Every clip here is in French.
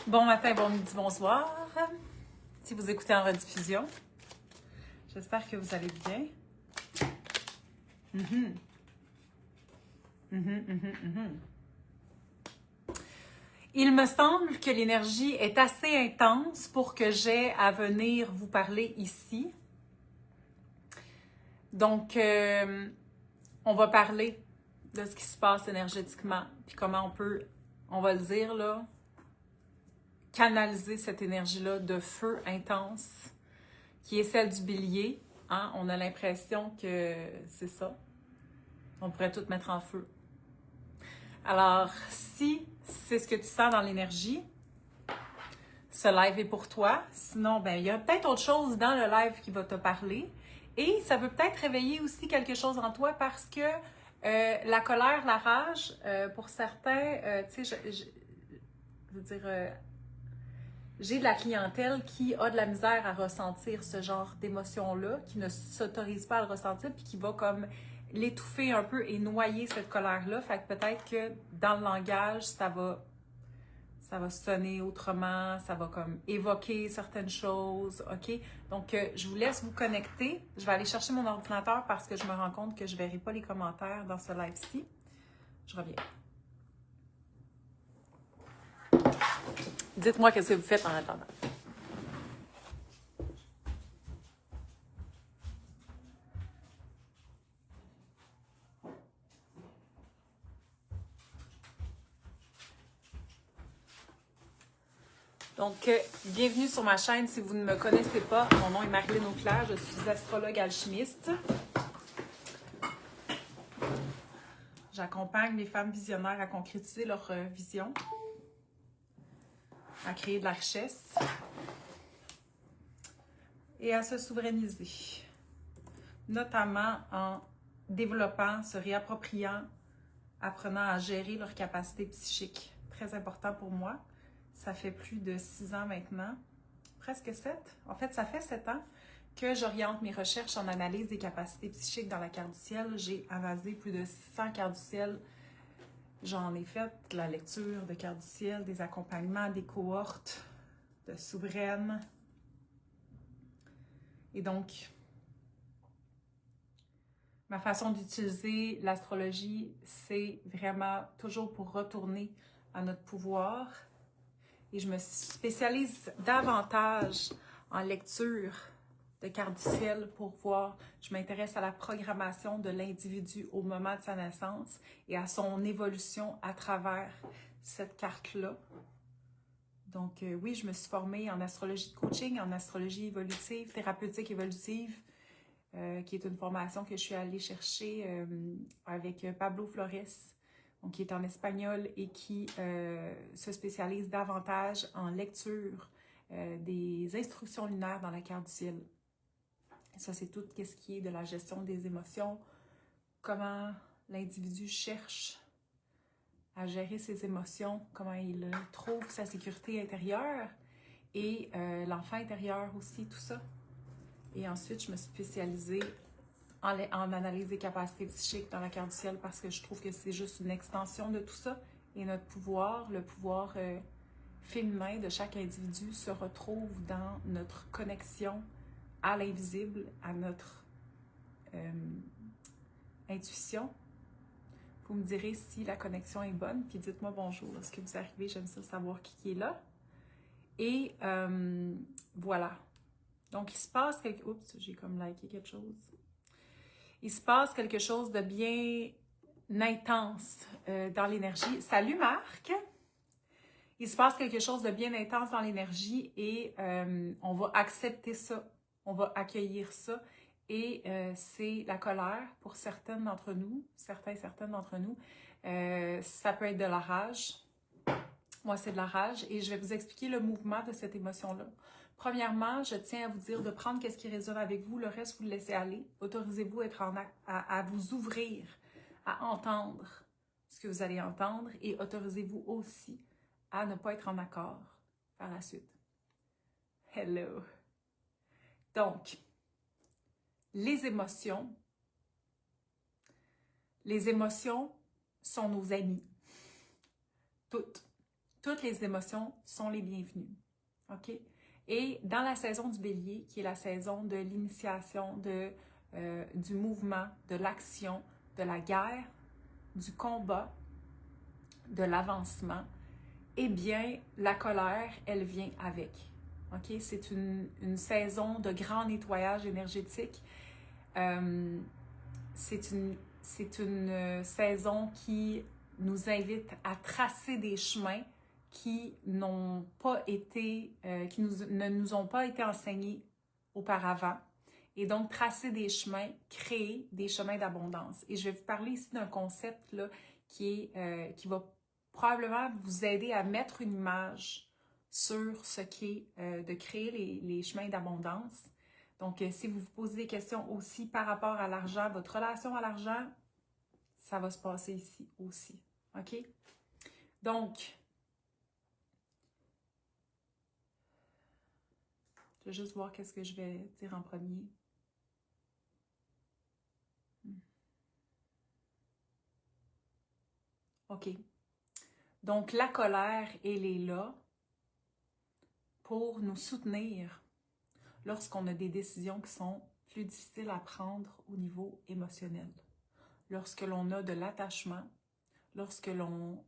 Bon matin, bon midi, bonsoir. Si vous écoutez en rediffusion, j'espère que vous allez bien. Il me semble que l'énergie est assez intense pour que j'aie à venir vous parler ici. Donc, on va parler de ce qui se passe énergétiquement, puis comment on peut, on va le dire là, canaliser cette énergie-là de feu intense, qui est celle du bélier. Hein? On a l'impression que c'est ça. On pourrait tout mettre en feu. Alors, si c'est ce que tu sens dans l'énergie, ce live est pour toi. Sinon, ben, il y a peut-être autre chose dans le live qui va te parler. Et ça peut peut-être réveiller aussi quelque chose en toi parce que la colère, la rage, pour certains, tu sais, je veux dire, j'ai de la clientèle qui a de la misère à ressentir ce genre d'émotion-là, qui ne s'autorise pas à le ressentir, puis qui va comme l'étouffer un peu et noyer cette colère-là. Fait que peut-être que dans le langage, ça va sonner autrement, ça va comme évoquer certaines choses, OK? Donc, je vous laisse vous connecter. Je vais aller chercher mon ordinateur parce que je me rends compte que je ne verrai pas les commentaires dans ce live-ci. Je reviens. Dites-moi qu'est-ce que vous faites en attendant. Donc, bienvenue sur ma chaîne. Si vous ne me connaissez pas, mon nom est Marilyn Auclair, je suis astrologue alchimiste. J'accompagne les femmes visionnaires à concrétiser leur vision, à créer de la richesse et à se souverainiser, notamment en développant, se réappropriant, apprenant à gérer leur capacité psychique. Très important pour moi. Ça fait plus de 6 ans maintenant, presque 7. En fait, ça fait 7 ans que j'oriente mes recherches en analyse des capacités psychiques dans la carte du ciel. J'ai avasé plus de 600 cartes du ciel. J'en ai fait de la lecture de cartes du ciel, des accompagnements, des cohortes de souveraines. Et donc, ma façon d'utiliser l'astrologie, c'est vraiment toujours pour retourner à notre pouvoir. Et je me spécialise davantage en lecture de cartes du ciel pour voir, je m'intéresse à la programmation de l'individu au moment de sa naissance et à son évolution à travers cette carte-là. Donc oui, je me suis formée en astrologie de coaching, en astrologie évolutive, thérapeutique évolutive, qui est une formation que je suis allée chercher avec Pablo Flores, donc qui est en espagnol et qui se spécialise davantage en lecture des instructions lunaires dans la carte du ciel. Et ça, c'est tout ce qui est de la gestion des émotions, comment l'individu cherche à gérer ses émotions, comment il trouve sa sécurité intérieure et l'enfant intérieur aussi, tout ça. Et ensuite, je me suis spécialisée en analyse des capacités psychiques dans la carte du ciel parce que je trouve que c'est juste une extension de tout ça. Et notre pouvoir, le pouvoir féminin de chaque individu se retrouve dans notre connexion à l'invisible, à notre intuition. Vous me direz si la connexion est bonne, puis dites-moi bonjour. Est-ce que vous arrivez? J'aime ça savoir qui est là. Et voilà. Donc, il se passe quelque... Oups, j'ai comme liké quelque chose. Il se passe quelque chose de bien intense dans l'énergie. Salut Marc! Il se passe quelque chose de bien intense dans l'énergie et on va accepter ça. On va accueillir ça. Et c'est la colère pour certaines d'entre nous, certaines d'entre nous. Ça peut être de la rage. Moi, c'est de la rage et je vais vous expliquer le mouvement de cette émotion-là. Premièrement, je tiens à vous dire de prendre ce qui résonne avec vous, le reste, vous le laissez aller. Autorisez-vous à vous ouvrir, à entendre ce que vous allez entendre et autorisez-vous aussi à ne pas être en accord par la suite. Hello! Donc, les émotions sont nos amis. Toutes. toutes les émotions sont les bienvenues. OK? Et dans la saison du Bélier, qui est la saison de l'initiation, du mouvement, de l'action, de la guerre, du combat, de l'avancement, eh bien, la colère, elle vient avec. OK? C'est une saison de grand nettoyage énergétique. C'est une saison qui nous invite à tracer des chemins qui n'ont pas été, ne nous ont pas été enseignés auparavant. Et donc, tracer des chemins, créer des chemins d'abondance. Et je vais vous parler ici d'un concept là, qui va probablement vous aider à mettre une image sur ce qu'est de créer les chemins d'abondance. Donc, si vous vous posez des questions aussi par rapport à l'argent, votre relation à l'argent, ça va se passer ici aussi. OK? Donc, je vais juste voir qu'est-ce que je vais dire en premier. OK. Donc, la colère, elle est là pour nous soutenir lorsqu'on a des décisions qui sont plus difficiles à prendre au niveau émotionnel. Lorsque l'on a de l'attachement, lorsque l'on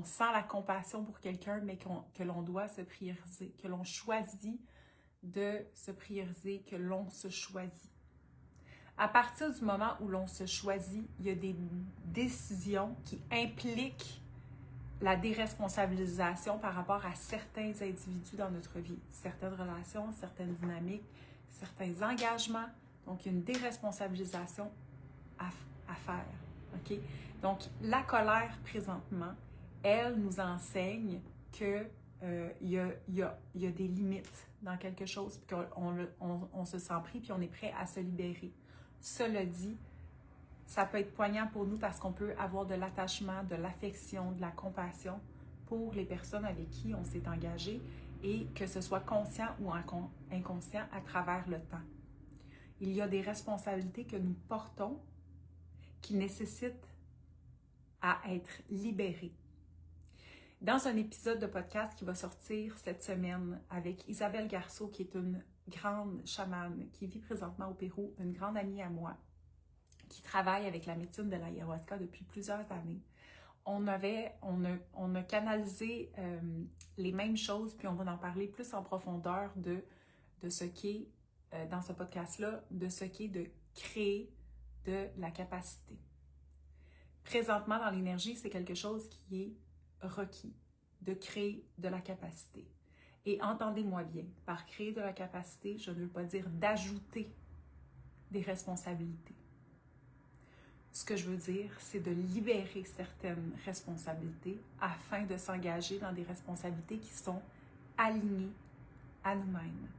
sent la compassion pour quelqu'un, mais que l'on doit se prioriser, que l'on choisit de se prioriser, que l'on se choisit. À partir du moment où l'on se choisit, il y a des décisions qui impliquent la déresponsabilisation par rapport à certains individus dans notre vie, certaines relations, certaines dynamiques, certains engagements. Donc, il y a une déresponsabilisation à faire. OK? Donc, la colère, présentement, elle nous enseigne que y a des limites dans quelque chose, puis qu'on se sent pris, puis on est prêt à se libérer. Cela dit, ça peut être poignant pour nous parce qu'on peut avoir de l'attachement, de l'affection, de la compassion pour les personnes avec qui on s'est engagé et que ce soit conscient ou inconscient à travers le temps. Il y a des responsabilités que nous portons qui nécessitent à être libérées. Dans un épisode de podcast qui va sortir cette semaine avec Isabelle Garceau, qui est une grande chamane qui vit présentement au Pérou, une grande amie à moi, qui travaille avec la médecine de l'ayahuasca depuis plusieurs années. On a canalisé les mêmes choses, puis on va en parler plus en profondeur de ce qu'est, dans ce podcast-là, de ce qu'est de créer de la capacité. Présentement, dans l'énergie, c'est quelque chose qui est requis, de créer de la capacité. Et entendez-moi bien, par créer de la capacité, je ne veux pas dire d'ajouter des responsabilités. Ce que je veux dire, c'est de libérer certaines responsabilités afin de s'engager dans des responsabilités qui sont alignées à nous-mêmes.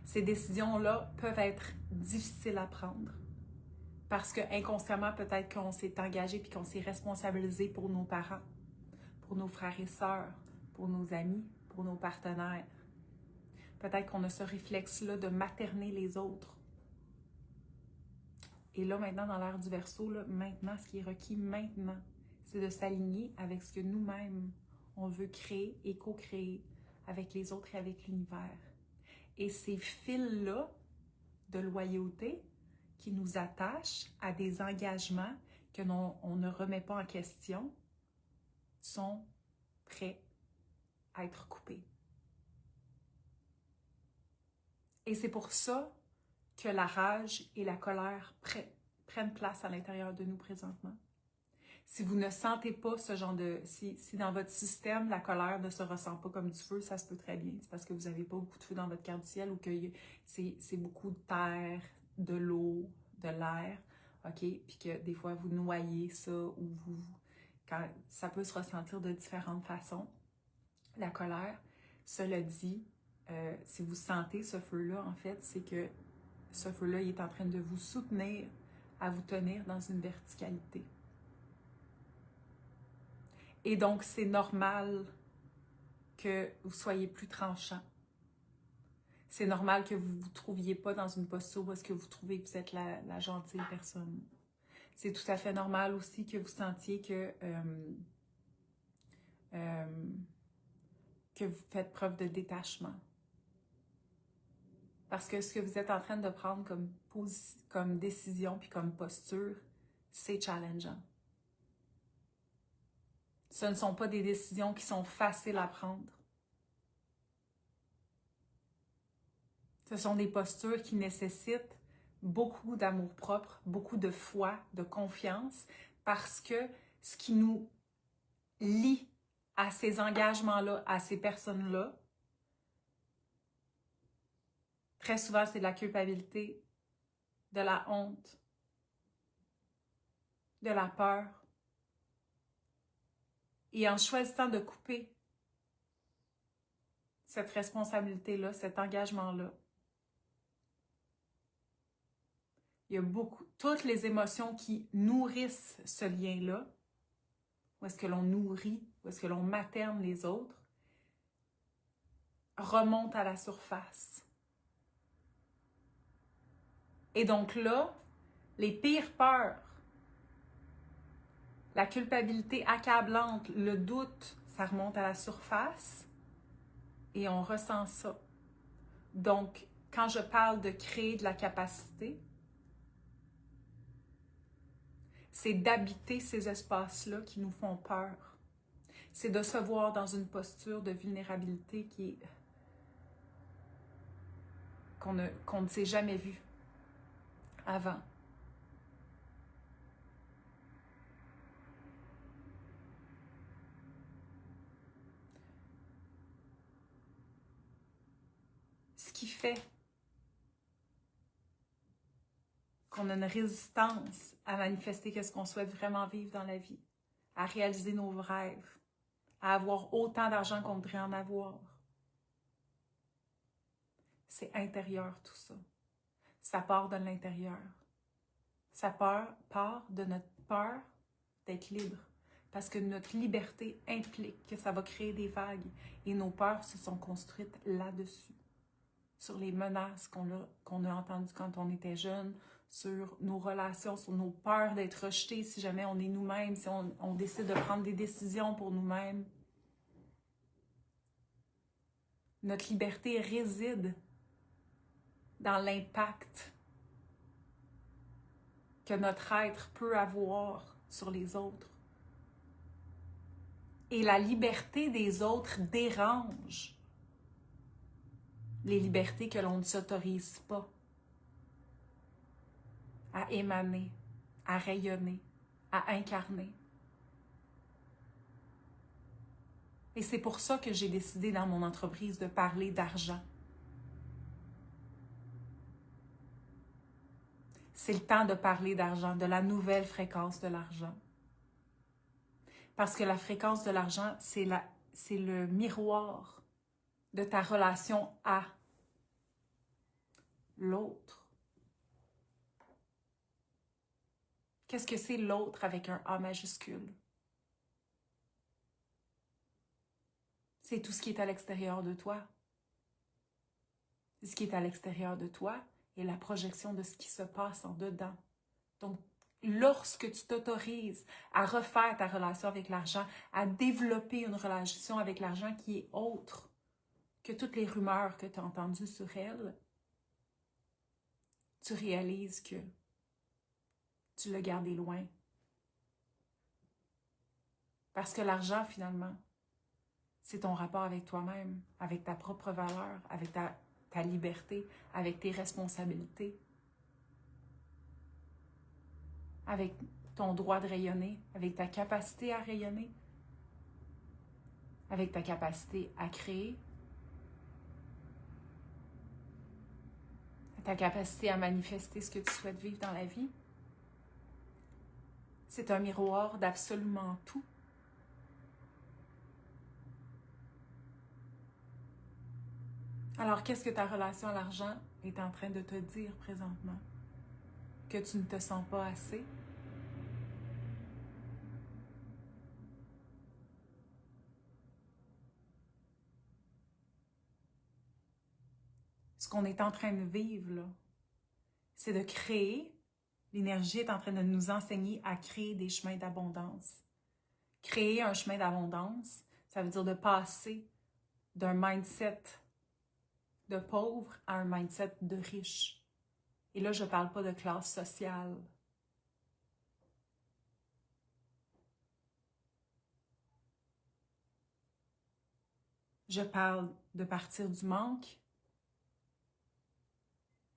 Ces décisions-là peuvent être difficiles à prendre parce que inconsciemment, peut-être qu'on s'est engagé puis qu'on s'est responsabilisé pour nos parents, pour nos frères et sœurs, pour nos amis, pour nos partenaires. Peut-être qu'on a ce réflexe-là de materner les autres. Et là, maintenant, dans l'ère du Verseau, là, maintenant, ce qui est requis maintenant, c'est de s'aligner avec ce que nous-mêmes, on veut créer et co-créer avec les autres et avec l'univers. Et ces fils-là de loyauté qui nous attachent à des engagements que on ne remet pas en question sont prêts à être coupés. Et c'est pour ça que la rage et la colère prennent place à l'intérieur de nous présentement. Si vous ne sentez pas ce genre de... Si dans votre système, la colère ne se ressent pas comme du feu, ça se peut très bien. C'est parce que vous n'avez pas beaucoup de feu dans votre carte du ciel ou que c'est beaucoup de terre, de l'eau, de l'air, OK? Puis que des fois, vous noyez ça ou ça peut se ressentir de différentes façons, la colère. Cela dit, si vous sentez ce feu-là, en fait, c'est que ce feu-là, il est en train de vous soutenir, à vous tenir dans une verticalité. Et donc, c'est normal que vous soyez plus tranchant. C'est normal que vous ne vous trouviez pas dans une posture où est-ce que vous trouvez que vous êtes la gentille personne. C'est tout à fait normal aussi que vous sentiez que vous faites preuve de détachement. Parce que ce que vous êtes en train de prendre comme décision puis comme posture, c'est challengeant. Ce ne sont pas des décisions qui sont faciles à prendre. Ce sont des postures qui nécessitent beaucoup d'amour-propre, beaucoup de foi, de confiance, parce que ce qui nous lie à ces engagements-là, à ces personnes-là, très souvent, c'est de la culpabilité, de la honte, de la peur. Et en choisissant de couper cette responsabilité-là, cet engagement-là, il y a toutes les émotions qui nourrissent ce lien-là, où est-ce que l'on nourrit, où est-ce que l'on materne les autres, remontent à la surface. Et donc là, les pires peurs, la culpabilité accablante, le doute, ça remonte à la surface et on ressent ça. Donc, quand je parle de créer de la capacité, c'est d'habiter ces espaces-là qui nous font peur. C'est de se voir dans une posture de vulnérabilité qu'on ne s'est jamais vu avant. Ce qui fait qu'on a une résistance à manifester ce qu'on souhaite vraiment vivre dans la vie, à réaliser nos rêves, à avoir autant d'argent qu'on voudrait en avoir. C'est intérieur tout ça. Ça part de l'intérieur. Ça part de notre peur d'être libre. Parce que notre liberté implique que ça va créer des vagues. Et nos peurs se sont construites là-dessus. Sur les menaces qu'on a entendues quand on était jeune, sur nos relations, sur nos peurs d'être rejetés si jamais on est nous-mêmes, si on décide de prendre des décisions pour nous-mêmes. Notre liberté réside dans l'impact que notre être peut avoir sur les autres. Et la liberté des autres dérange les libertés que l'on ne s'autorise pas à émaner, à rayonner, à incarner. Et c'est pour ça que j'ai décidé dans mon entreprise de parler d'argent. C'est le temps de parler d'argent, de la nouvelle fréquence de l'argent. Parce que la fréquence de l'argent, c'est le miroir de ta relation à l'autre. Qu'est-ce que c'est l'autre avec un A majuscule? C'est tout ce qui est à l'extérieur de toi. Ce qui est à l'extérieur de toi est la projection de ce qui se passe en dedans. Donc, lorsque tu t'autorises à refaire ta relation avec l'argent, à développer une relation avec l'argent qui est autre que toutes les rumeurs que tu as entendues sur elle, tu réalises que tu l'as gardé loin. Parce que l'argent, finalement, c'est ton rapport avec toi-même, avec ta propre valeur, avec ta liberté, avec tes responsabilités, avec ton droit de rayonner, avec ta capacité à rayonner, avec ta capacité à créer, ta capacité à manifester ce que tu souhaites vivre dans la vie. C'est un miroir d'absolument tout. Alors, qu'est-ce que ta relation à l'argent est en train de te dire présentement? Que tu ne te sens pas assez? Ce qu'on est en train de vivre, là, c'est de créer L'énergie est en train de nous enseigner à créer des chemins d'abondance. Créer un chemin d'abondance, ça veut dire de passer d'un mindset de pauvre à un mindset de riche. Et là, je ne parle pas de classe sociale. Je parle de partir du manque.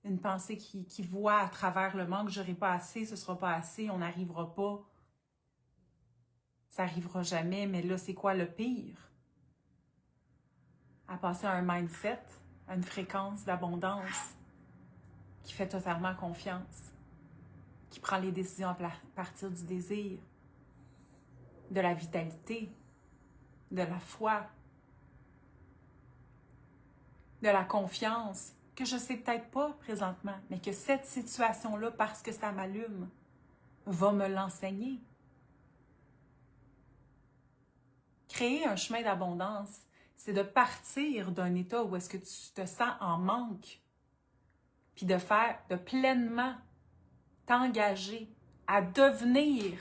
Une pensée qui voit à travers le manque, j'aurai pas assez, ce sera pas assez, on n'arrivera pas. Ça n'arrivera jamais, mais là, c'est quoi le pire? À passer à un mindset, à une fréquence d'abondance qui fait totalement confiance, qui prend les décisions à partir du désir, de la vitalité, de la foi, de la confiance, que je ne sais peut-être pas présentement, mais que cette situation-là, parce que ça m'allume, va me l'enseigner. Créer un chemin d'abondance, c'est de partir d'un état où est-ce que tu te sens en manque, puis de pleinement t'engager à devenir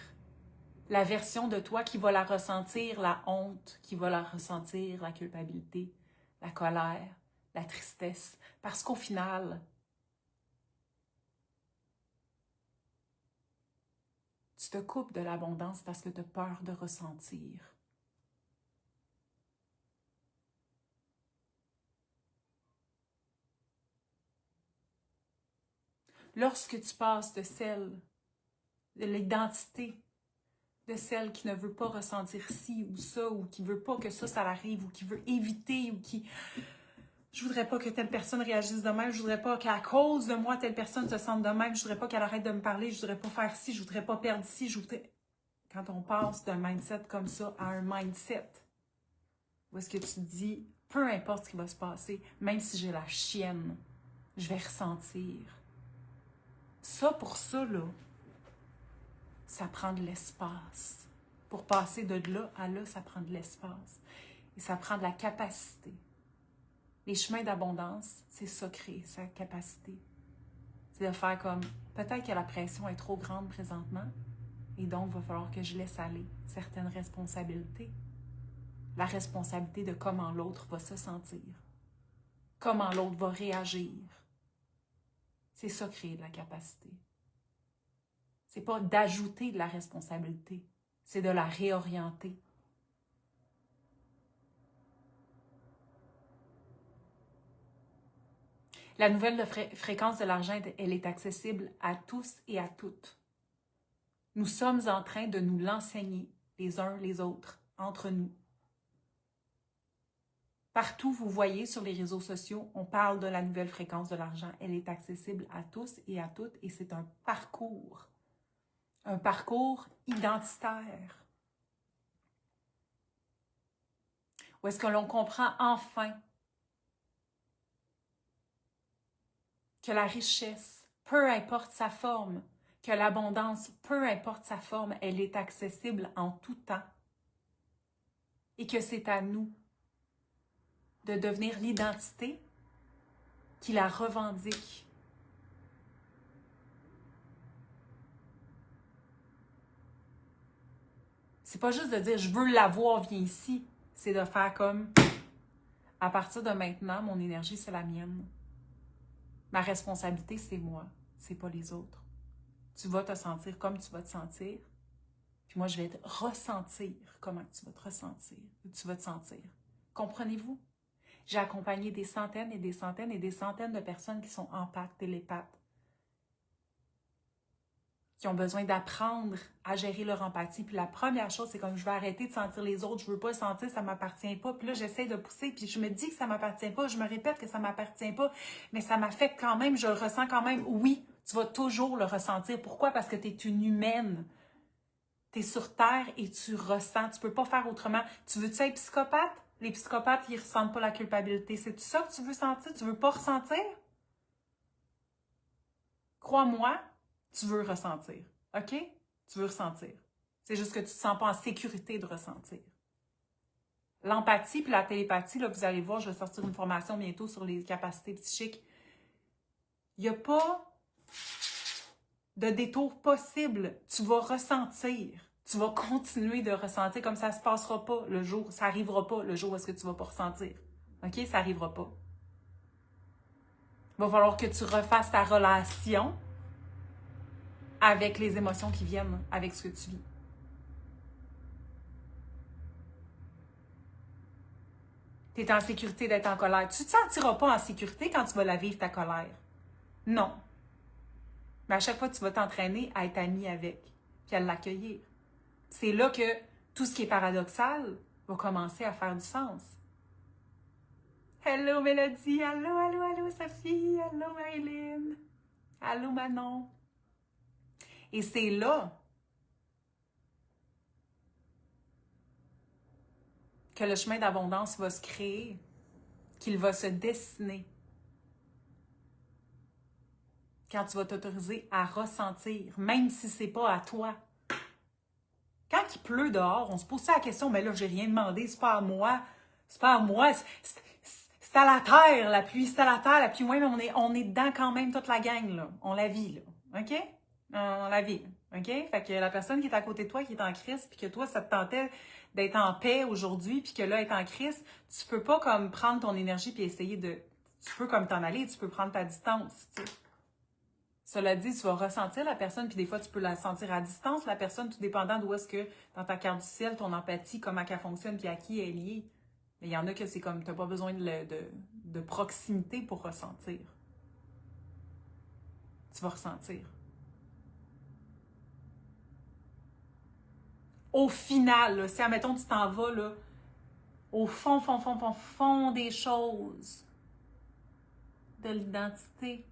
la version de toi qui va la ressentir, la honte, qui va la ressentir, la culpabilité, la colère, la tristesse. Parce qu'au final, tu te coupes de l'abondance parce que tu as peur de ressentir. Lorsque tu passes de l'identité de celle qui ne veut pas ressentir ci ou ça, ou qui ne veut pas que ça arrive, ou qui veut éviter, ou qui... Je voudrais pas que telle personne réagisse de même, je voudrais pas qu'à cause de moi, telle personne se sente de même, je voudrais pas qu'elle arrête de me parler, je voudrais pas faire ci, je voudrais pas perdre ci, je voudrais... Quand on passe d'un mindset comme ça à un mindset, où est-ce que tu te dis, peu importe ce qui va se passer, même si j'ai la chienne, je vais ressentir. Ça, pour ça, là, ça prend de l'espace. Pour passer de là à là, ça prend de l'espace. Et ça prend de la capacité. Les chemins d'abondance, c'est ça, créer sa capacité. C'est de faire comme, peut-être que la pression est trop grande présentement, et donc il va falloir que je laisse aller certaines responsabilités. La responsabilité de comment l'autre va se sentir, comment l'autre va réagir. C'est ça, créer de la capacité. C'est pas d'ajouter de la responsabilité, c'est de la réorienter. La nouvelle fréquence de l'argent, elle est accessible à tous et à toutes. Nous sommes en train de nous l'enseigner les uns les autres, entre nous. Partout, vous voyez sur les réseaux sociaux, on parle de la nouvelle fréquence de l'argent. Elle est accessible à tous et à toutes et c'est un parcours identitaire. Où est-ce que l'on comprend enfin que la richesse, peu importe sa forme, que l'abondance, peu importe sa forme, elle est accessible en tout temps. Et que c'est à nous de devenir l'identité qui la revendique. C'est pas juste de dire « je veux l'avoir, viens ici ». C'est de faire comme « à partir de maintenant, mon énergie, c'est la mienne. Ma responsabilité, c'est moi, c'est pas les autres. Tu vas te sentir comme tu vas te sentir, puis moi, je vais te ressentir comment tu vas te ressentir, tu vas te sentir. » Comprenez-vous? J'ai accompagné des centaines et des centaines et des centaines de personnes qui sont empathes, télépathes, qui ont besoin d'apprendre à gérer leur empathie. Puis la première chose, c'est comme je vais arrêter de sentir les autres, je veux pas le sentir, ça m'appartient pas. Puis là, j'essaie de pousser, puis je me dis que ça m'appartient pas, je me répète que ça m'appartient pas, mais ça m'affecte quand même, je le ressens quand même. Oui, tu vas toujours le ressentir. Pourquoi? Parce que tu es une humaine. Tu es sur Terre et tu ressens. Tu peux pas faire autrement. Tu veux-tu être psychopathe? Les psychopathes, ils ressentent pas la culpabilité. C'est ça que tu veux sentir? Tu veux pas ressentir? Crois-moi, tu veux ressentir. OK? Tu veux ressentir. C'est juste que tu te sens pas en sécurité de ressentir. L'empathie puis la télépathie, là, vous allez voir, je vais sortir une formation bientôt sur les capacités psychiques. Il n'y a pas de détour possible, tu vas ressentir. Tu vas continuer de ressentir comme ça se passera pas le jour, ça arrivera pas le jour où est-ce que tu vas pas ressentir. OK? Ça arrivera pas. Il va falloir que tu refasses ta relation avec les émotions qui viennent avec ce que tu vis. Tu es en sécurité d'être en colère. Tu ne te sentiras pas en sécurité quand tu vas la vivre, ta colère. Non. Mais à chaque fois, tu vas t'entraîner à être ami avec, puis à l'accueillir. C'est là que tout ce qui est paradoxal va commencer à faire du sens. Hello Mélodie, allô, allô, allô Sophie, allô Marilyn, allô Manon. Et c'est là que le chemin d'abondance va se créer, qu'il va se dessiner. Quand tu vas t'autoriser à ressentir, même si c'est pas à toi. Quand il pleut dehors, on se pose la question, mais là, j'ai rien demandé, c'est pas à moi, c'est pas à moi, c'est à la terre, la pluie, c'est à la terre, la pluie, ouais, mais on est dedans quand même, toute la gang, là. On la vit, là. OK? On la vit, OK? Fait que la personne qui est à côté de toi, qui est en crise, puis que toi, ça te tentait d'être en paix aujourd'hui, puis que là, être en crise, tu peux pas comme prendre ton énergie puis essayer de... Tu peux comme t'en aller, tu peux prendre ta distance, tu sais. Cela dit, tu vas ressentir la personne, puis des fois, tu peux la sentir à distance, la personne, tout dépendant d'où est-ce que, dans ta carte du ciel, ton empathie, comment elle fonctionne, puis à qui elle est liée. Mais il y en a que c'est comme, tu n'as pas besoin de proximité pour ressentir. Tu vas ressentir. Au final, là, si, admettons, tu t'en vas, là, au fond des choses, de l'identité,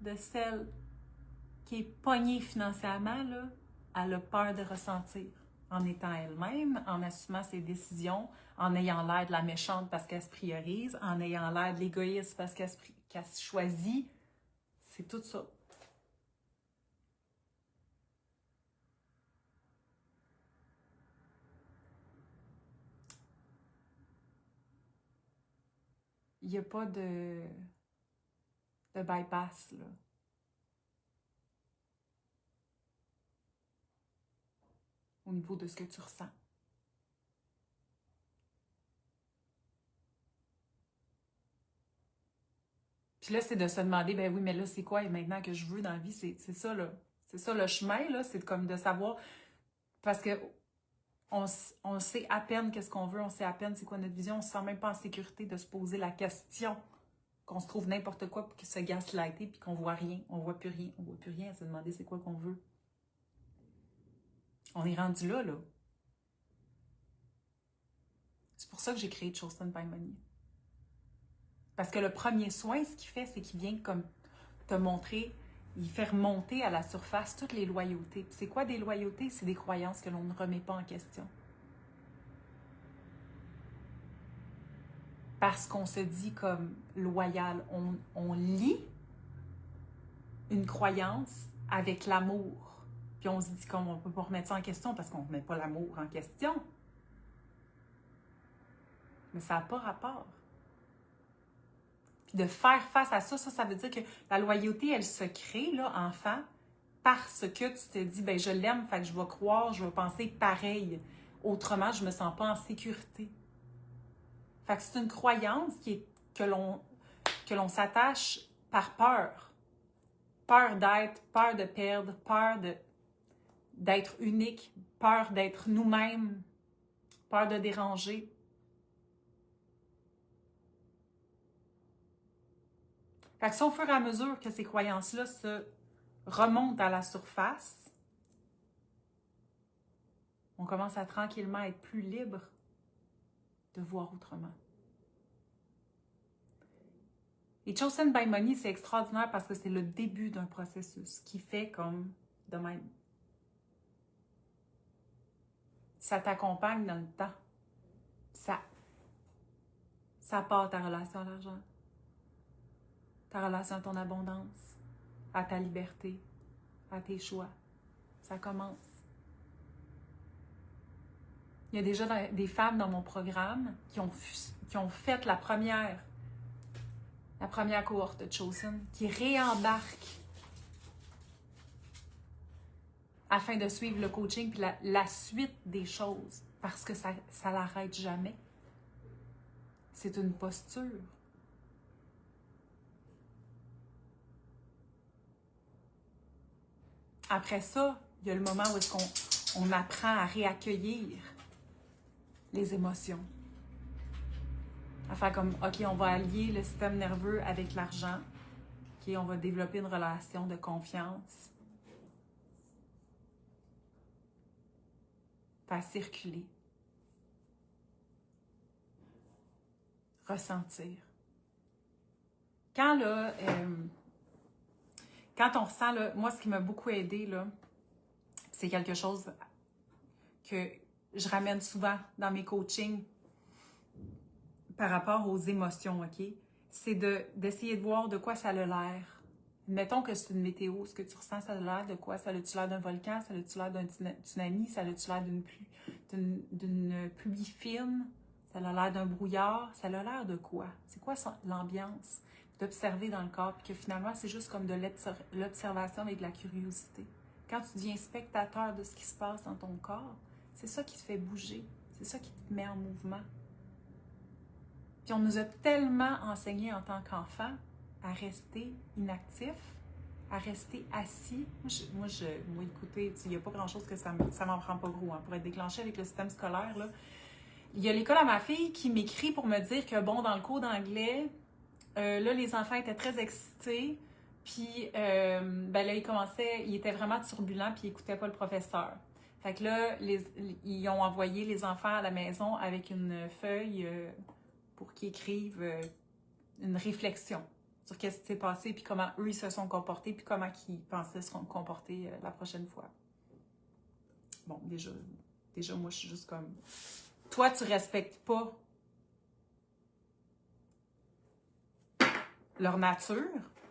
de celle qui est pognée financièrement, là, elle a peur de ressentir. En étant elle-même, en assumant ses décisions, en ayant l'air de la méchante parce qu'elle se priorise, en ayant l'air de l'égoïste parce qu'elle se choisit. C'est tout ça. Il n'y a pas de bypass, là. Au niveau de ce que tu ressens. Puis là, c'est de se demander, ben oui, mais là, c'est quoi maintenant que je veux dans la vie? C'est ça, là. C'est ça, le chemin, là. C'est comme de savoir... Parce que on sait à peine qu'est-ce qu'on veut, on sait à peine c'est quoi notre vision, on se sent même pas en sécurité de se poser la question, qu'on se trouve n'importe quoi pour qu'il se gaslighter puis qu'on voit rien, on voit plus rien, on voit plus rien à se demander c'est quoi qu'on veut. On est rendu là, là. C'est pour ça que j'ai créé Chosen by Money. Parce que le premier soin, ce qu'il fait, c'est qu'il vient comme te montrer, il fait remonter à la surface toutes les loyautés. C'est quoi des loyautés? C'est des croyances que l'on ne remet pas en question. Parce qu'on se dit comme loyal, on lie une croyance avec l'amour. Puis on se dit qu'on ne peut pas remettre ça en question parce qu'on ne remet pas l'amour en question. Mais ça n'a pas rapport. Puis de faire face à ça, ça veut dire que la loyauté, elle se crée, là, enfant, parce que tu te dis, ben je l'aime, fait que je vais croire, je vais penser pareil. Autrement, je ne me sens pas en sécurité. Fait que c'est une croyance que l'on s'attache par peur. Peur d'être, peur de perdre, peur d'être unique, peur d'être nous-mêmes, peur de déranger. Fait que c'est au fur et à mesure que ces croyances-là se remontent à la surface, on commence à tranquillement être plus libre de voir autrement. Et Chosen by Money, c'est extraordinaire parce que c'est le début d'un processus qui fait comme de même. Ça t'accompagne dans le temps. Ça part ta relation à l'argent, ta relation à ton abondance, à ta liberté, à tes choix. Ça commence. Il y a déjà des femmes dans mon programme qui ont fait la première cohorte de Chosen, qui réembarquent afin de suivre le coaching puis la suite des choses. Parce que ça l'arrête jamais. C'est une posture. Après ça, il y a le moment où est-ce qu'on apprend à réaccueillir les émotions. À faire comme, OK, on va allier le système nerveux avec l'argent. OK, on va développer une relation de confiance. Faire circuler. Ressentir. Quand on ressent, là, moi, ce qui m'a beaucoup aidé, là, c'est quelque chose que je ramène souvent dans mes coachings par rapport aux émotions, OK? C'est d'essayer de voir de quoi ça a l'air. Mettons que c'est une météo, ce que tu ressens, ça a l'air de quoi? Ça a-tu l'air d'un volcan? Ça a-tu l'air d'un tsunami? Ça a-tu l'air d'une pluie fine? Ça a l'air d'un brouillard? Ça a l'air de quoi? C'est quoi l'ambiance? D'observer dans le corps, puis que finalement, c'est juste comme de l'observation avec de la curiosité. Quand tu deviens spectateur de ce qui se passe dans ton corps, c'est ça qui te fait bouger. C'est ça qui te met en mouvement. Puis on nous a tellement enseigné en tant qu'enfant à rester inactif, à rester assis. Moi, écoutez, il n'y a pas grand-chose que ça m'en prend pas gros. Hein, pour être déclenché avec le système scolaire, là. Il y a l'école à ma fille qui m'écrit pour me dire que, bon, dans le cours d'anglais, là, les enfants étaient très excités. Puis, là, il était vraiment turbulent, puis ils n'écoutaient pas le professeur. Fait que là, ils ont envoyé les enfants à la maison avec une feuille pour qu'ils écrivent une réflexion sur ce qui s'est passé, puis comment eux, ils se sont comportés, puis comment ils pensaient se comporter la prochaine fois. Bon, déjà, moi, je suis juste comme... Toi, tu respectes pas leur nature,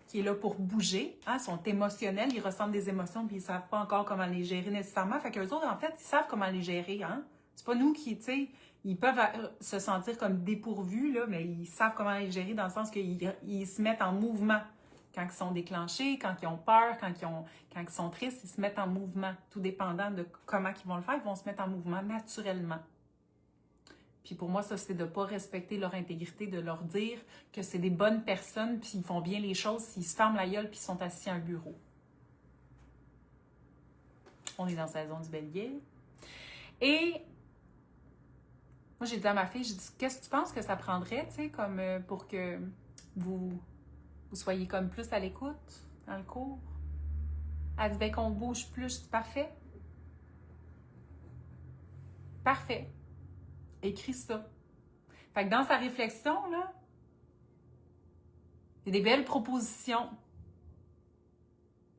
qui est là pour bouger, hein, sont émotionnels, ils ressentent des émotions, puis ils savent pas encore comment les gérer nécessairement. Fait qu'eux autres, en fait, ils savent comment les gérer, hein. C'est pas nous qui, tu sais, ils peuvent se sentir comme dépourvus, là, mais ils savent comment les gérer dans le sens qu'ils se mettent en mouvement. Quand ils sont déclenchés, quand ils ont peur, quand ils sont tristes, ils se mettent en mouvement. Tout dépendant de comment ils vont le faire, ils vont se mettre en mouvement naturellement. Puis pour moi, ça, c'est de ne pas respecter leur intégrité, de leur dire que c'est des bonnes personnes, puis ils font bien les choses s'ils se ferment la gueule, puis ils sont assis à un bureau. On est dans la saison du bélier. Et moi, j'ai dit à ma fille, j'ai dit, qu'est-ce que tu penses que ça prendrait, tu sais, comme pour que vous soyez comme plus à l'écoute dans le cours? Elle dit, ben qu'on bouge plus. Je dis, parfait. Parfait. Écris ça. Fait que dans sa réflexion, là, il y a des belles propositions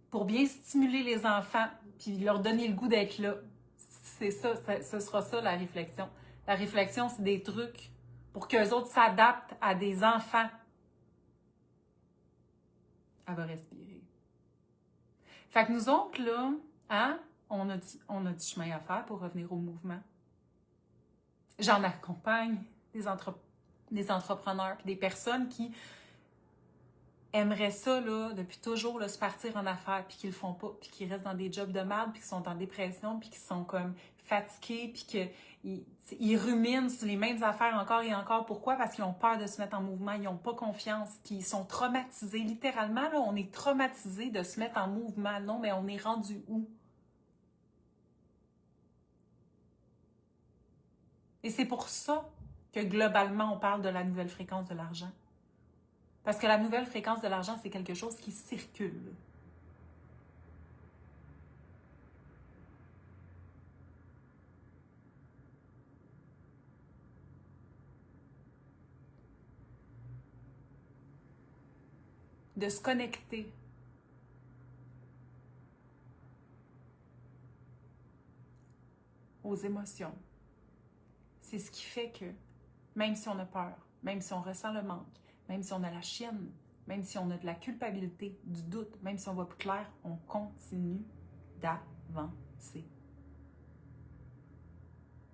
pour bien stimuler les enfants puis leur donner le goût d'être là. C'est ça, ce sera ça la réflexion. La réflexion, c'est des trucs pour qu'eux autres s'adaptent à des enfants. Elle va respirer. Fait que nous autres, là, hein, on a du chemin à faire pour revenir au mouvement. J'en accompagne des entrepreneurs puis des personnes qui aimeraient ça, là, depuis toujours, là, se partir en affaires, puis qu'ils le font pas, puis qui restent dans des jobs de merde, puis qui sont en dépression, puis qui sont comme fatigués, puis qu'ils ruminent sur les mêmes affaires encore et encore. Pourquoi? Parce qu'ils ont peur de se mettre en mouvement, ils n'ont pas confiance, puis ils sont traumatisés. Littéralement, là, on est traumatisés de se mettre en mouvement. Non, mais on est rendu où? Et c'est pour ça que globalement, on parle de la nouvelle fréquence de l'argent. Parce que la nouvelle fréquence de l'argent, c'est quelque chose qui circule. De se connecter aux émotions. C'est ce qui fait que, même si on a peur, même si on ressent le manque, même si on a la chienne, même si on a de la culpabilité, du doute, même si on voit plus clair, on continue d'avancer.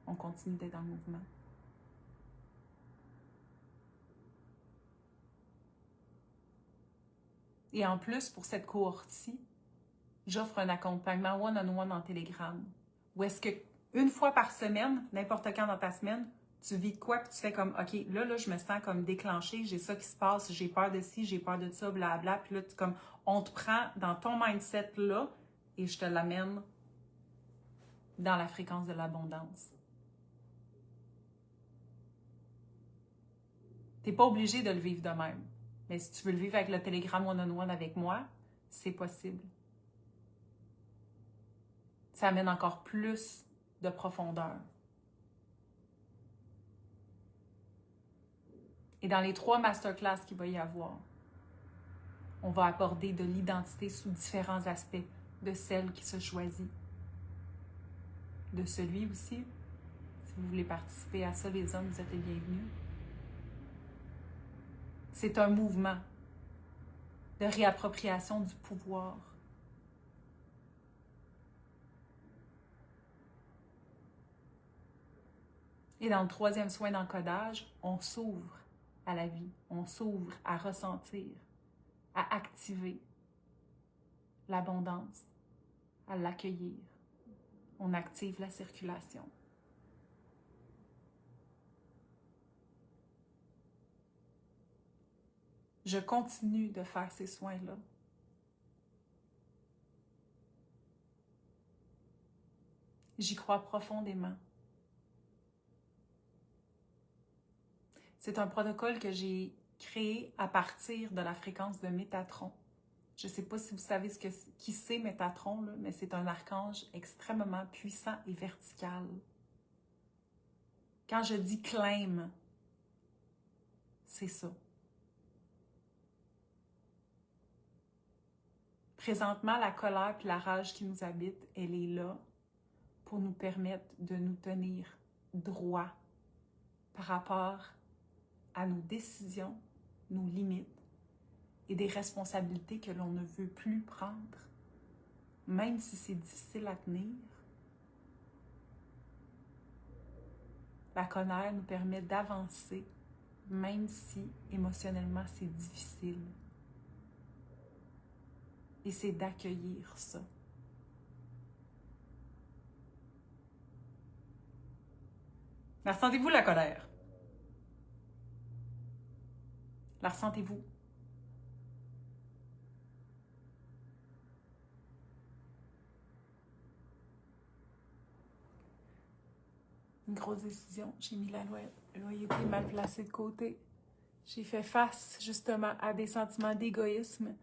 On continue d'être en mouvement. Et en plus, pour cette cohorte-ci, j'offre un accompagnement one-on-one en Telegram. Où est-ce que une fois par semaine, n'importe quand dans ta semaine, tu vis de quoi, puis tu fais comme, OK, là, je me sens comme déclenchée, j'ai ça qui se passe, j'ai peur de ci, j'ai peur de ça, blabla. Puis là, comme, on te prend dans ton mindset là et je te l'amène dans la fréquence de l'abondance. Tu n'es pas obligé de le vivre de même. Mais si tu veux le vivre avec le Telegram one-on-one avec moi, c'est possible. Ça amène encore plus de profondeur. Et dans les 3 masterclass qu'il va y avoir, on va aborder de l'identité sous différents aspects de celle qui se choisit. De celui aussi. Si vous voulez participer à ça, les hommes, vous êtes les bienvenus. C'est un mouvement de réappropriation du pouvoir. Et dans le 3e soin d'encodage, on s'ouvre à la vie, on s'ouvre à ressentir, à activer l'abondance, à l'accueillir. On active la circulation. Je continue de faire ces soins-là. J'y crois profondément. C'est un protocole que j'ai créé à partir de la fréquence de Métatron. Je ne sais pas si vous savez qui c'est Métatron, là, mais c'est un archange extrêmement puissant et vertical. Quand je dis claim, c'est ça. Présentement, la colère et la rage qui nous habite, elle est là pour nous permettre de nous tenir droit par rapport à nos décisions, nos limites et des responsabilités que l'on ne veut plus prendre, même si c'est difficile à tenir. La colère nous permet d'avancer, même si émotionnellement c'est difficile. Et c'est d'accueillir ça. La ressentez-vous, la colère? La ressentez-vous? Une grosse décision. J'ai mis la loyauté mal placée de côté. J'ai fait face, justement, à des sentiments d'égoïsme.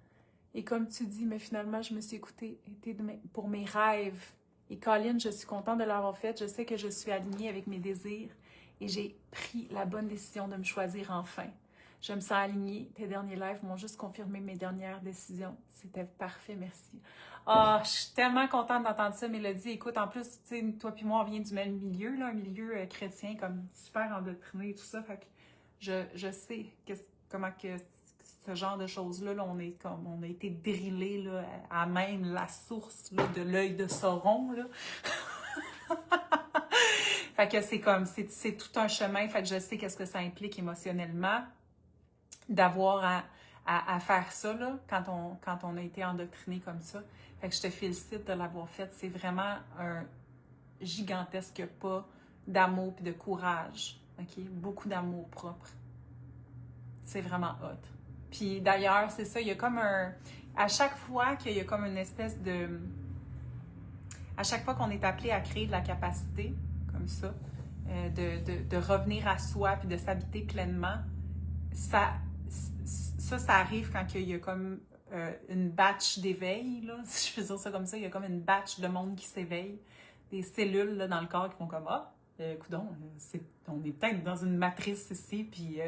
Et comme tu dis, mais finalement, je me suis écoutée pour mes rêves. Et Colin, je suis contente de l'avoir fait. Je sais que je suis alignée avec mes désirs. Et j'ai pris la bonne décision de me choisir enfin. Je me sens alignée. Tes derniers lives m'ont juste confirmé mes dernières décisions. C'était parfait, merci. Ah, je suis tellement contente d'entendre ça, Mélodie. Écoute, en plus, tu sais, toi puis moi, on vient du même milieu, là, un milieu chrétien, comme super endoctriné et tout ça. Fait que je sais comment que ce genre de choses-là, là, on a été drillés là, à même la source là, de l'œil de Sauron. Là. Fait que c'est tout un chemin. Fait que je sais qu'est-ce que ça implique émotionnellement d'avoir à faire ça là, quand on a été endoctriné comme ça. Fait que je te félicite de l'avoir fait. C'est vraiment un gigantesque pas d'amour et de courage. Okay? Beaucoup d'amour propre. C'est vraiment hot. Puis d'ailleurs, c'est ça, il y a comme un... À chaque fois qu'il y a comme une espèce de... À chaque fois qu'on est appelé à créer de la capacité, comme ça, de revenir à soi puis de s'habiter pleinement, ça arrive quand il y a comme une batch d'éveil, là, si je peux dire ça comme ça, il y a comme une batch de monde qui s'éveille, des cellules là, dans le corps qui font comme « Ah, coudonc, on est peut-être dans une matrice ici, puis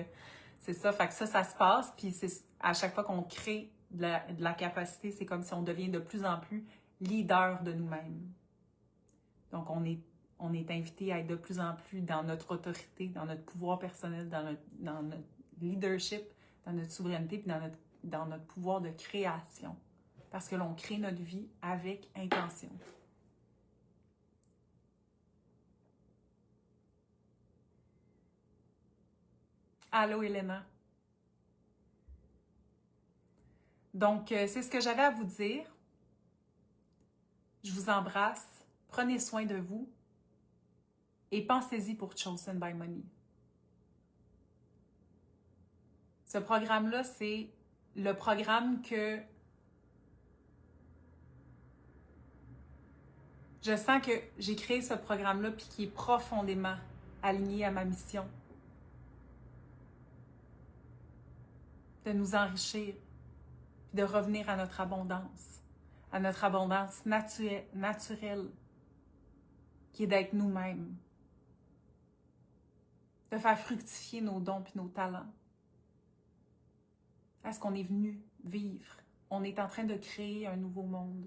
c'est ça, fait que ça se passe, puis à chaque fois qu'on crée de la capacité, c'est comme si on devient de plus en plus leader de nous-mêmes. Donc, on est invité à être de plus en plus dans notre autorité, dans notre pouvoir personnel, dans notre leadership, dans notre souveraineté, puis dans notre pouvoir de création. Parce que l'on crée notre vie avec intention. Allô, Elena. Donc, c'est ce que j'avais à vous dire. Je vous embrasse. Prenez soin de vous. Et pensez-y pour Chosen by Money. Ce programme-là, c'est le programme que je sens que j'ai créé ce programme-là puis qui est profondément aligné à ma mission. De nous enrichir, de revenir à notre abondance naturelle, qui est d'être nous-mêmes, de faire fructifier nos dons et nos talents. Est-ce qu'on est venu vivre? On est en train de créer un nouveau monde,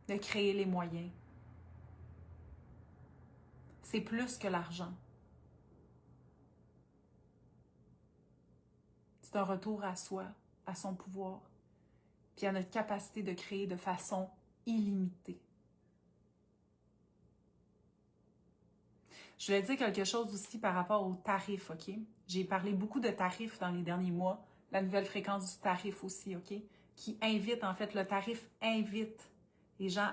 de créer les moyens. C'est plus que l'argent. C'est un retour à soi, à son pouvoir, puis à notre capacité de créer de façon illimitée. Je voulais dire quelque chose aussi par rapport aux tarifs, OK? J'ai parlé beaucoup de tarifs dans les derniers mois, la nouvelle fréquence du tarif aussi, OK? Qui invite, en fait, le tarif invite les gens,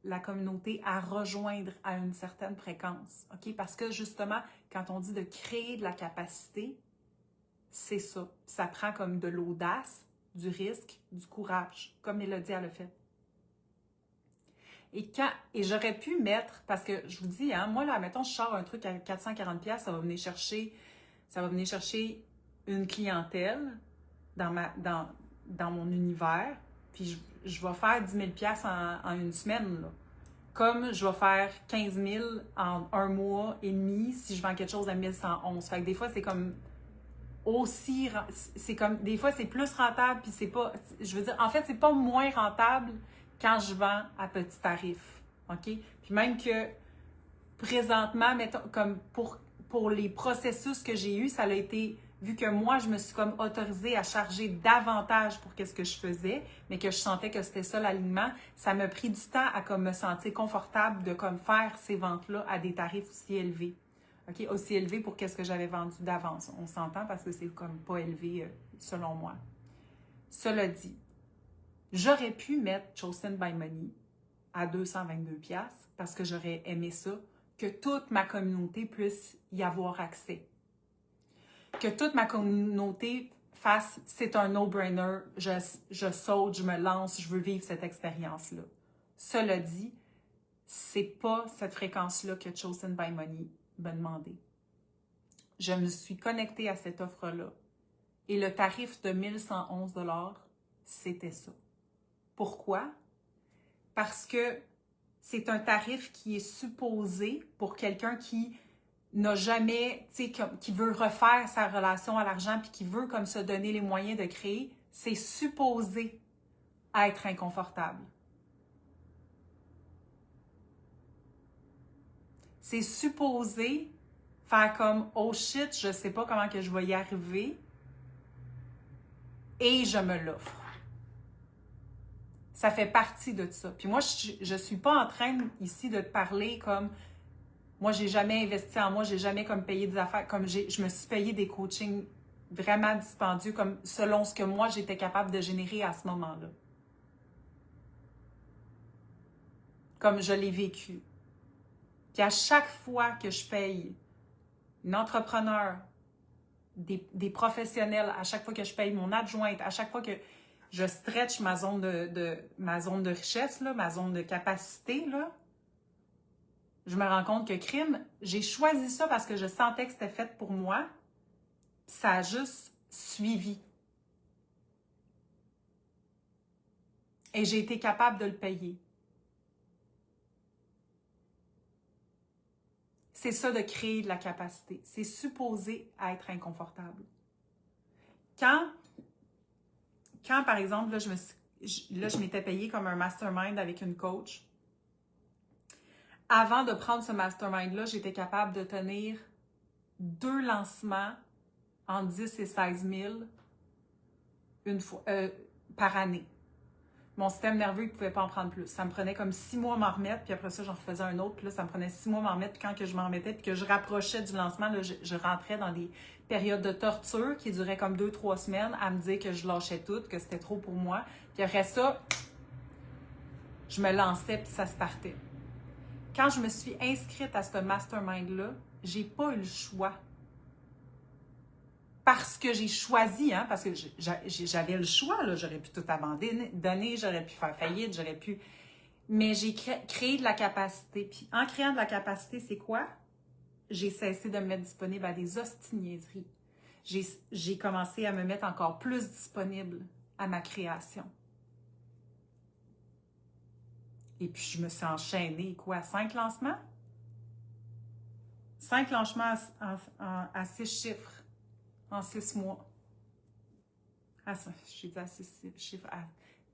la communauté, à rejoindre à une certaine fréquence, OK? Parce que justement, quand on dit de créer de la capacité, c'est ça. Ça prend comme de l'audace, du risque, du courage, comme Mélodie a le fait. Et j'aurais pu mettre, parce que je vous dis, hein, moi là, mettons, je sors un truc à 440$, ça va venir chercher une clientèle dans mon univers, puis je vais faire 10 000$ en une semaine, là. Comme je vais faire 15 000 en un mois et demi si je vends quelque chose à 1111. Fait que des fois, c'est comme des fois, c'est plus rentable, puis c'est pas, je veux dire, en fait, c'est pas moins rentable quand je vends à petit tarif, OK? Puis même que, présentement, mettons, comme pour les processus que j'ai eus, ça a été, vu que moi, je me suis comme autorisée à charger davantage pour qu'est-ce que je faisais, mais que je sentais que c'était ça l'alignement, ça m'a pris du temps à comme me sentir confortable de comme faire ces ventes-là à des tarifs aussi élevés. OK, aussi élevé pour qu'est-ce que j'avais vendu d'avance. On s'entend parce que c'est comme pas élevé selon moi. Cela dit, j'aurais pu mettre Chosen by Money à 222$ parce que j'aurais aimé ça, que toute ma communauté puisse y avoir accès. Que toute ma communauté fasse, c'est un no-brainer, je saute, je me lance, je veux vivre cette expérience-là. Cela dit, c'est pas cette fréquence-là que Chosen by Money me demander. Je me suis connectée à cette offre-là et le tarif de 1111$, c'était ça. Pourquoi? Parce que c'est un tarif qui est supposé pour quelqu'un qui n'a jamais, tu sais, qui veut refaire sa relation à l'argent puis qui veut comme se donner les moyens de créer, c'est supposé être inconfortable. C'est supposé faire comme « Oh shit, je sais pas comment que je vais y arriver » et je me l'offre. Ça fait partie de ça. Puis moi, je suis pas en train ici de te parler comme « Moi, j'ai jamais investi en moi, j'ai jamais comme payé des affaires, comme je me suis payé des coachings vraiment dispendieux comme selon ce que moi, j'étais capable de générer à ce moment-là. » Comme je l'ai vécu. Puis à chaque fois que je paye une entrepreneur, des professionnels, à chaque fois que je paye mon adjointe, à chaque fois que je stretch ma zone de richesse, là, ma zone de capacité, là, je me rends compte que crime, j'ai choisi ça parce que je sentais que c'était fait pour moi. Ça a juste suivi. Et j'ai été capable de le payer. C'est ça de créer de la capacité. C'est supposé être inconfortable. Quand par exemple, là, je m'étais payée comme un mastermind avec une coach. Avant de prendre ce mastermind-là, j'étais capable de tenir 2 lancements en 10 et 16 000 par année. Mon système nerveux, il ne pouvait pas en prendre plus. Ça me prenait comme 6 mois à m'en remettre, puis après ça, j'en refaisais un autre, puis là, ça me prenait 6 mois à m'en remettre, puis quand que je m'en remettais, puis que je rapprochais du lancement, là, je rentrais dans des périodes de torture qui duraient comme 2-3 semaines à me dire que je lâchais tout, que c'était trop pour moi. Puis après ça, Je me lançais puis ça se partait. Quand je me suis inscrite à ce mastermind-là, j'ai pas eu le choix. Parce que j'ai choisi, hein, parce que j'avais le choix, là, j'aurais pu tout abandonner, j'aurais pu faire faillite, j'aurais pu... Mais j'ai créé de la capacité. Puis en créant de la capacité, c'est quoi? J'ai cessé de me mettre disponible à des hostiniaiseries. J'ai commencé à me mettre encore plus disponible à ma création. Et puis, je me suis enchaînée, quoi, 5 lancements? 5 lancements à 6 chiffres en 6 mois. J'ai dit à 6 chiffres.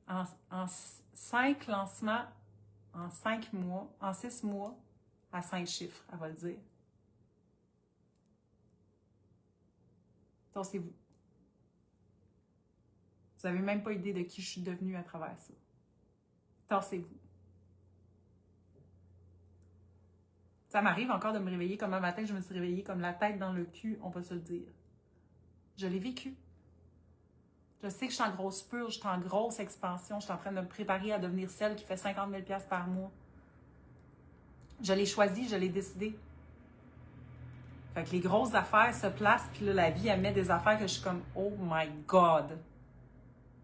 En 5 lancements en 5 mois, en 6 mois, à 5 chiffres, elle va le dire. Tassez-vous. Vous n'avez même pas idée de qui je suis devenue à travers ça. Tassez-vous. Ça m'arrive encore de me réveiller comme un matin, je me suis réveillée comme la tête dans le cul, on va se le dire. Je l'ai vécu. Je sais que je suis en grosse purge, je suis en grosse expansion, je suis en train de me préparer à devenir celle qui fait 50 000 $ par mois. Je l'ai choisi, je l'ai décidé. Fait que les grosses affaires se placent, puis là, la vie, elle met des affaires que je suis comme « Oh my God! »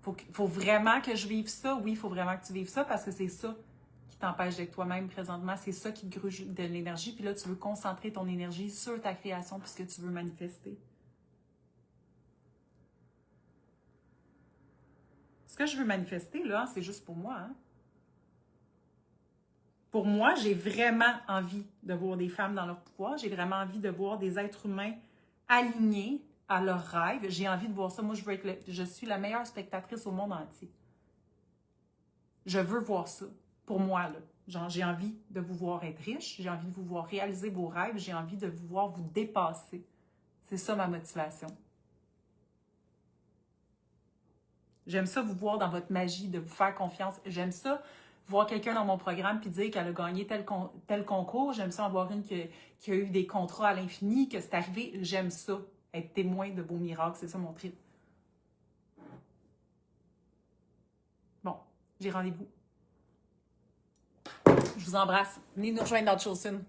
Faut vraiment que je vive ça. Oui, il faut vraiment que tu vives ça parce que c'est ça qui t'empêche d'être toi-même présentement. C'est ça qui te gruge de l'énergie. Puis là, tu veux concentrer ton énergie sur ta création puisque tu veux manifester. Ce que je veux manifester, là, c'est juste pour moi. Hein? Pour moi, j'ai vraiment envie de voir des femmes dans leur pouvoir. J'ai vraiment envie de voir des êtres humains alignés à leurs rêves. J'ai envie de voir ça. Moi, je suis la meilleure spectatrice au monde entier. Je veux voir ça. Pour moi, là. Genre, j'ai envie de vous voir être riche. J'ai envie de vous voir réaliser vos rêves. J'ai envie de vous voir vous dépasser. C'est ça ma motivation. J'aime ça vous voir dans votre magie, de vous faire confiance. J'aime ça voir quelqu'un dans mon programme puis dire qu'elle a gagné tel concours. J'aime ça en voir une qui a eu des contrats à l'infini, que c'est arrivé. J'aime ça, être témoin de beaux miracles. C'est ça mon trip. Bon, j'ai rendez-vous. Je vous embrasse. Venez nous rejoindre dans Chosen.